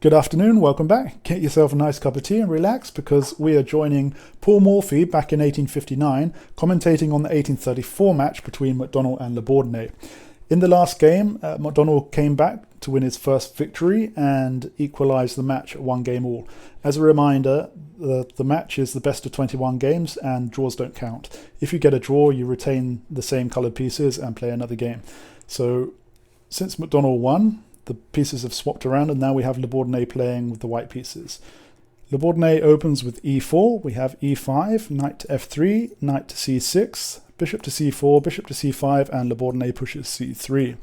Good afternoon, welcome back. Get yourself a nice cup of tea and relax because we are joining Paul Morphy back in 1859, commentating on the 1834 match between McDonnell and Labourdonnais. In the last game, McDonnell came back to win his first victory and equalised the match at 1-game-all. As a reminder, the match is the best of 21 games and draws don't count. If you get a draw, you retain the same coloured pieces and play another game. So, since McDonnell won, the pieces have swapped around and now we have Labourdonnais playing with the white pieces. Labourdonnais opens with e4, we have e5, knight to f3, knight to c6, bishop to c4, bishop to c5, and Labourdonnais pushes c3.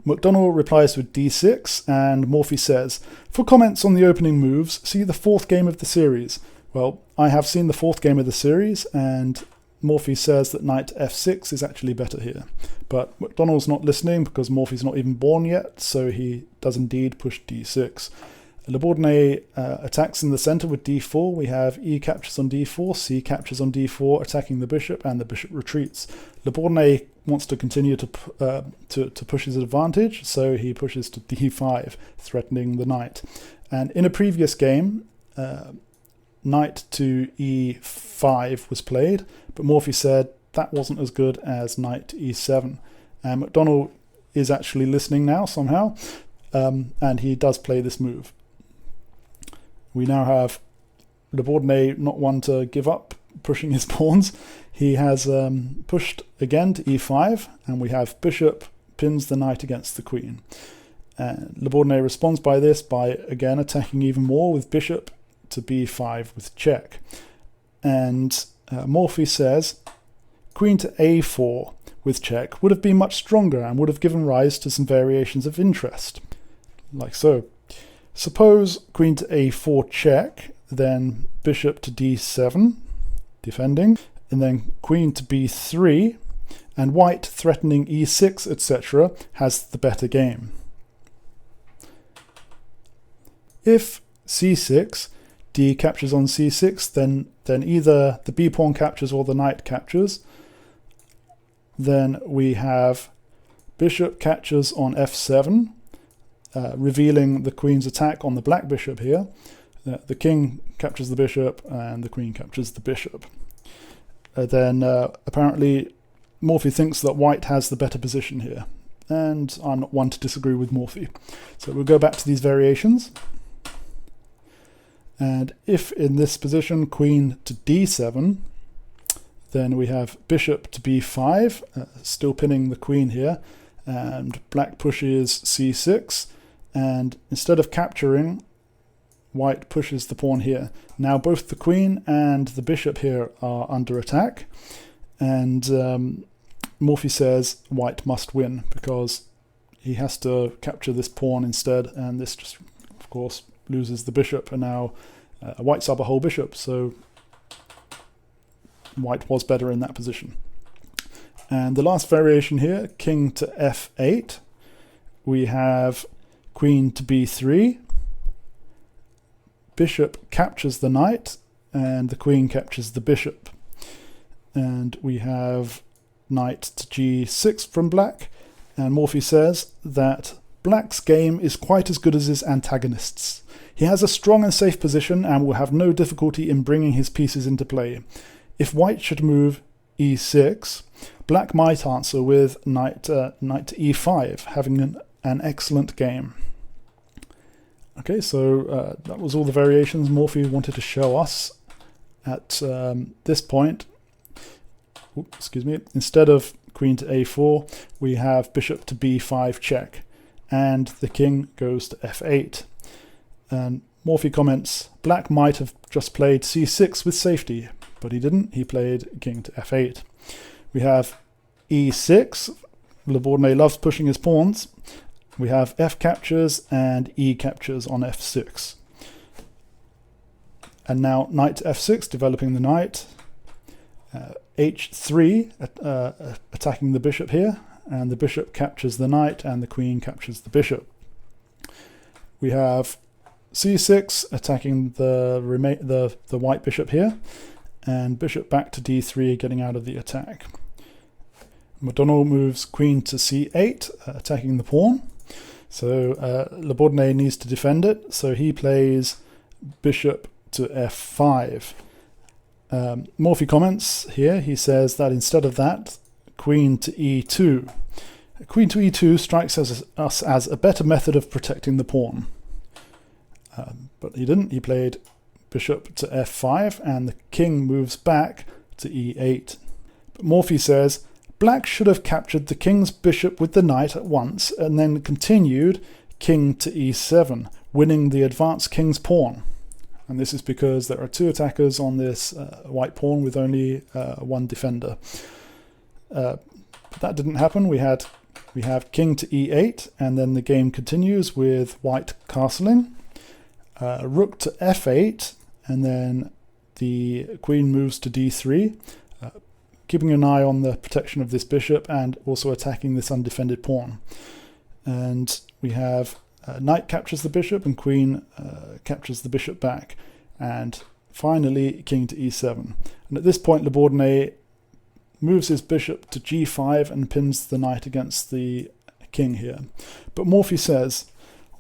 McDonnell replies with d6 and Morphy says, "For comments on the opening moves, see the fourth game of the series." Well, I have seen the fourth game of the series and Morphy says that knight to f6 is actually better here. But McDonnell's not listening because Morphy's not even born yet, so he does indeed push d6. Labourdonnais attacks in the centre with d4. We have e captures on d4, c captures on d4, attacking the bishop, and the bishop retreats. Labourdonnais wants to continue to push his advantage, so he pushes to d5, threatening the knight. And in a previous game, knight to e5 was played, but Morphy said that wasn't as good as knight to e7. And McDonnell is actually listening now somehow, and he does play this move. We now have Labourdonnais not one to give up pushing his pawns. He has pushed again to e5, and we have bishop pins the knight against the queen. Labourdonnais responds by this by again attacking even more with bishop to b5 with check. And Morphy says queen to a4 with check would have been much stronger and would have given rise to some variations of interest, like so. Suppose queen to a4 check, then bishop to d7, defending, and then queen to b3, and white threatening e6, etc., has the better game. If c6, d captures on c6, then either the b pawn captures or the knight captures. Then we have bishop captures on f7, revealing the queen's attack on the black bishop here. The king captures the bishop and the queen captures the bishop. Then apparently Morphy thinks that white has the better position here, and I'm not one to disagree with Morphy. So we'll go back to these variations. And if in this position queen to d7, then we have bishop to b5, still pinning the queen here, and black pushes c6, and instead of capturing, white pushes the pawn here. Now both the queen and the bishop here are under attack, and Morphy says white must win because he has to capture this pawn instead, and this just, of course, loses the bishop, and now white's up a whole bishop, so white was better in that position. And the last variation here, king to f8, we have queen to b3, bishop captures the knight, and the queen captures the bishop. And we have knight to g6 from black, and Morphy says that black's game is quite as good as his antagonist's. He has a strong and safe position and will have no difficulty in bringing his pieces into play. If white should move e6, black might answer with knight to e5, having an excellent game. Okay, so that was all the variations Morphy wanted to show us at this point. Oops, excuse me. Instead of queen to a4, we have bishop to b5 check, and the king goes to f8. And Morphy comments, black might have just played c6 with safety, but he didn't. He played king to f8. We have e6. Labourdonnais loves pushing his pawns. We have f captures and e captures on f6. And now knight to f6, developing the knight. h3, attacking the bishop here, and the bishop captures the knight, and the queen captures the bishop. We have c6, attacking the white bishop here, and bishop back to d3, getting out of the attack. McDonnell moves queen to c8, attacking the pawn. So Labourdonnais needs to defend it, so he plays bishop to f5. Morphy comments here, he says that instead of that, queen to e2. Queen to e2 strikes us as a better method of protecting the pawn. But he didn't, he played bishop to f5 and the king moves back to e8. But Morphy says, black should have captured the king's bishop with the knight at once and then continued king to e7, winning the advanced king's pawn. And this is because there are two attackers on this white pawn with only one defender. But that didn't happen. We have king to e8, and then the game continues with white castling. Rook to f8, and then the queen moves to d3, keeping an eye on the protection of this bishop and also attacking this undefended pawn. And we have knight captures the bishop and queen captures the bishop back. And finally, king to e7. And at this point, Labourdonnais moves his bishop to g5 and pins the knight against the king here. But Morphy says,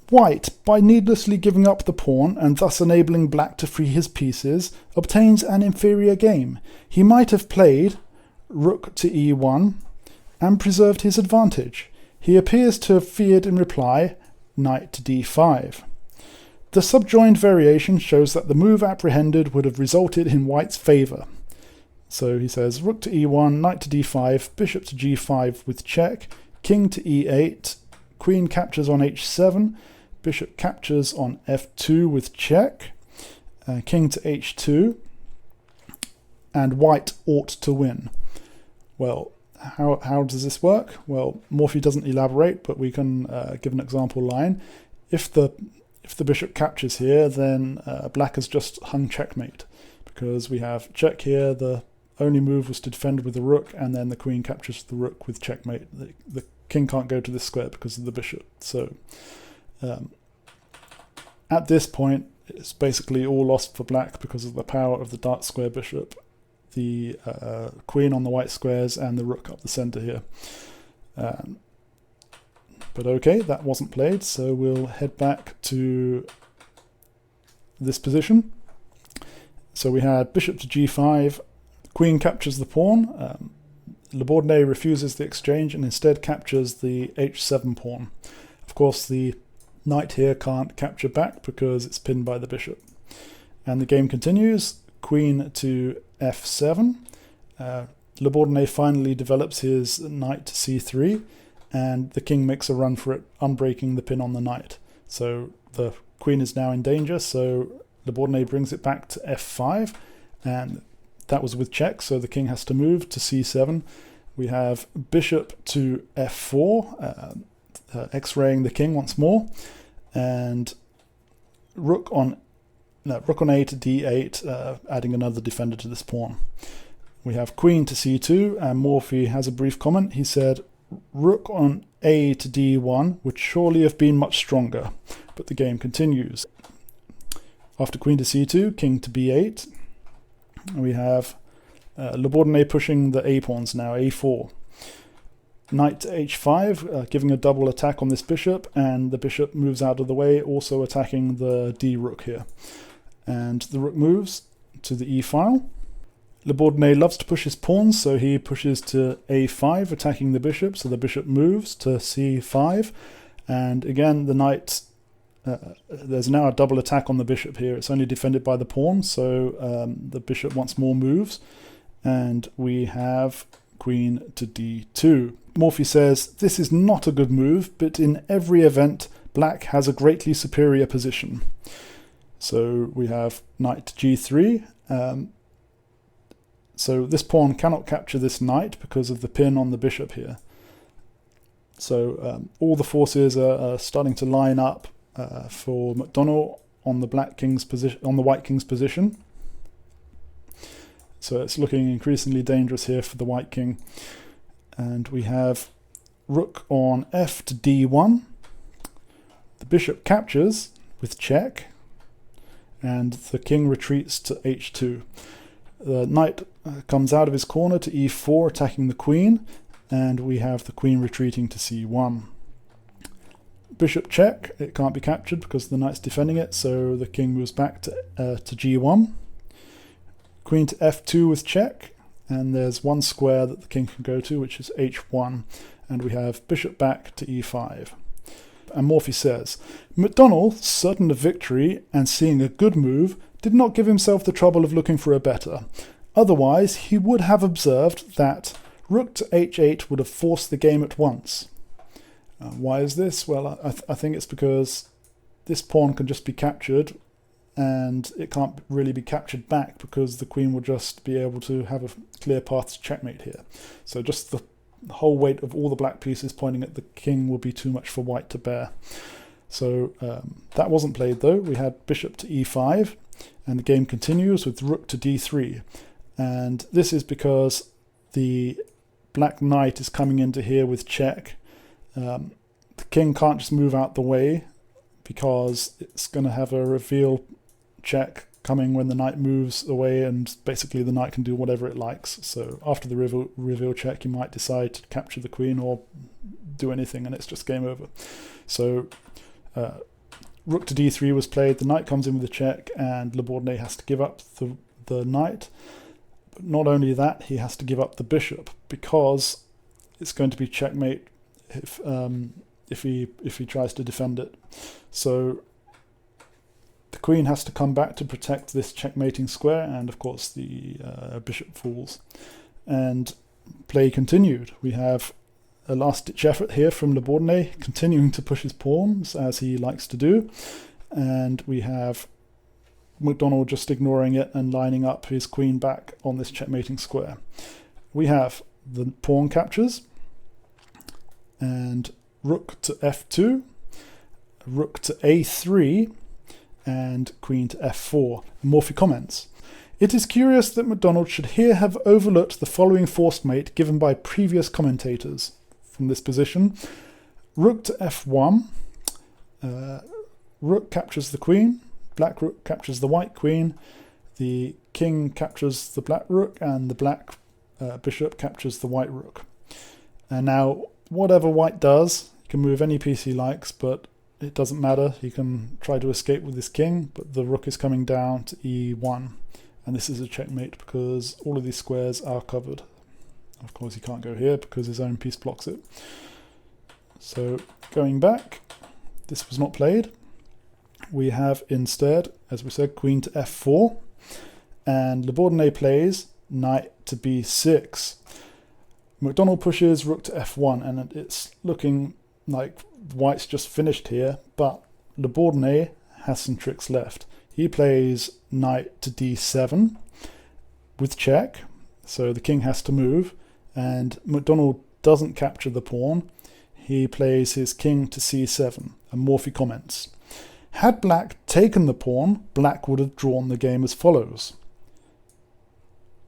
white, by needlessly giving up the pawn and thus enabling black to free his pieces, obtains an inferior game. He might have played rook to e1 and preserved his advantage. He appears to have feared in reply knight to d5. The subjoined variation shows that the move apprehended would have resulted in white's favour. So he says rook to e1, knight to d5, bishop to g5 with check, king to e8, queen captures on h7, bishop captures on f2 with check, king to h2, and white ought to win. Well, how does this work? Well, Morphy doesn't elaborate, but we can give an example line. If the bishop captures here, then black has just hung checkmate, because we have check here, the only move was to defend with the rook, and then the queen captures the rook with checkmate. The king can't go to this square because of the bishop. So at this point, it's basically all lost for black because of the power of the dark square bishop, the queen on the white squares, and the rook up the center here. But okay, that wasn't played, so we'll head back to this position. So we had bishop to g5, queen captures the pawn, Labourdonnais refuses the exchange and instead captures the h7 pawn. Of course, the knight here can't capture back because it's pinned by the bishop. And the game continues, queen to f7. Labourdonnais finally develops his knight to c3, and the king makes a run for it, unbreaking the pin on the knight. So the queen is now in danger, so Labourdonnais brings it back to f5, and that was with check, so the king has to move to c7. We have bishop to f4, x-raying the king once more, and rook on a to d8, adding another defender to this pawn. We have queen to c2, and Morphy has a brief comment. He said, rook on a to d1 would surely have been much stronger, but the game continues. After queen to c2, king to b8, we have Labourdonnais pushing the a pawns now, a4. Knight to h5, giving a double attack on this bishop, and the bishop moves out of the way, also attacking the d rook here. And the rook moves to the e file. Labourdonnais loves to push his pawns, so he pushes to a5, attacking the bishop, so the bishop moves to c5, and again the knight, there's now a double attack on the bishop here. It's only defended by the pawn, so the bishop once more moves, and we have queen to d2. Morphy says, this is not a good move, but in every event, black has a greatly superior position. So we have knight to g3, so this pawn cannot capture this knight because of the pin on the bishop here. So all the forces are starting to line up for McDonnell on the black king's position, on the white king's position. So it's looking increasingly dangerous here for the white king. And we have rook on f to d1. The bishop captures with check, and the king retreats to h2. The knight comes out of his corner to e4, attacking the queen, and we have the queen retreating to c1. bishop check, it can't be captured because the knight's defending it, so the king moves back to g1. Queen to f2 with check, and there's one square that the king can go to, which is h1, and we have bishop back to e5. And Morphy says, McDonnell, certain of victory and seeing a good move, did not give himself the trouble of looking for a better. Otherwise, he would have observed that rook to h8 would have forced the game at once. Why is this? Well, I think it's because this pawn can just be captured, and it can't really be captured back because the queen will just be able to have a clear path to checkmate here. So just the whole weight of all the black pieces pointing at the king will be too much for white to bear. So that wasn't played though. We had bishop to e5, and the game continues with rook to d3. And this is because the black knight is coming into here with check. The king can't just move out the way because it's going to have a reveal check coming when the knight moves away, and basically the knight can do whatever it likes. So after the reveal check, you might decide to capture the queen or do anything, and it's just game over. So rook to d3 was played, the knight comes in with a check, and Labourdonnais has to give up the knight. But not only that, he has to give up the bishop, because it's going to be checkmate if he tries to defend it. So the queen has to come back to protect this checkmating square, and of course the bishop falls. And play continued. We have a last-ditch effort here from Labourdonnais, continuing to push his pawns as he likes to do, and we have McDonnell just ignoring it and lining up his queen back on this checkmating square. We have the pawn captures, and rook to f2, rook to a3, and queen to f4. Morphy comments, "It is curious that McDonnell should here have overlooked the following forced mate given by previous commentators. From this position, rook to f1, rook captures the queen, black rook captures the white queen, the king captures the black rook, and the black bishop captures the white rook. And now, whatever white does, he can move any piece he likes, but it doesn't matter. He can try to escape with his king, but the rook is coming down to e1. And this is a checkmate because all of these squares are covered. Of course, he can't go here because his own piece blocks it. So going back, this was not played. We have instead, as we said, queen to f4. And Labourdonnais plays knight to b6. McDonnell pushes rook to f1, and it's looking like white's just finished here, but Labourdonnais has some tricks left. He plays knight to d7 with check, so the king has to move, and McDonnell doesn't capture the pawn. He plays his king to c7, and Morphy comments, "Had black taken the pawn, black would have drawn the game as follows.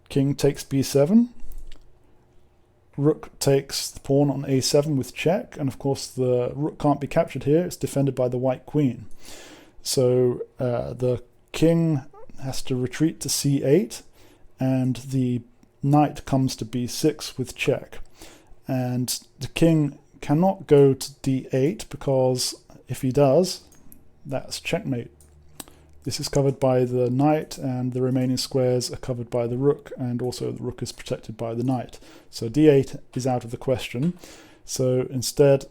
King takes b7, rook takes the pawn on a7 with check, and of course the rook can't be captured here, it's defended by the white queen. So the king has to retreat to c8, and the knight comes to b6 with check. And the king cannot go to d8, because if he does, that's checkmate. This is covered by the knight, and the remaining squares are covered by the rook, and also the rook is protected by the knight. So d8 is out of the question. So instead,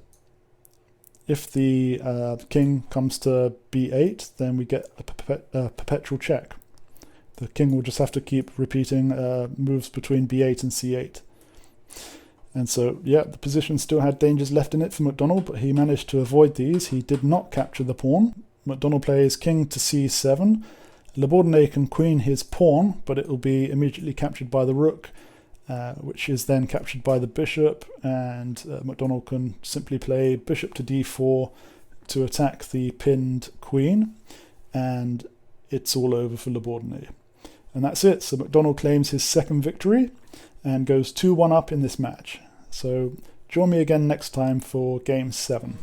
if the king comes to b8, then we get a perpetual check. The king will just have to keep repeating moves between b8 and c8. And so, yeah, the position still had dangers left in it for McDonnell, but he managed to avoid these. He did not capture the pawn. McDonnell plays king to c7. Labourdonnais can queen his pawn, but it will be immediately captured by the rook, which is then captured by the bishop, and McDonnell can simply play bishop to d4 to attack the pinned queen, and it's all over for Labourdonnais. And that's it. So McDonnell claims his second victory and goes 2-1 up in this match. So join me again next time for Game 7.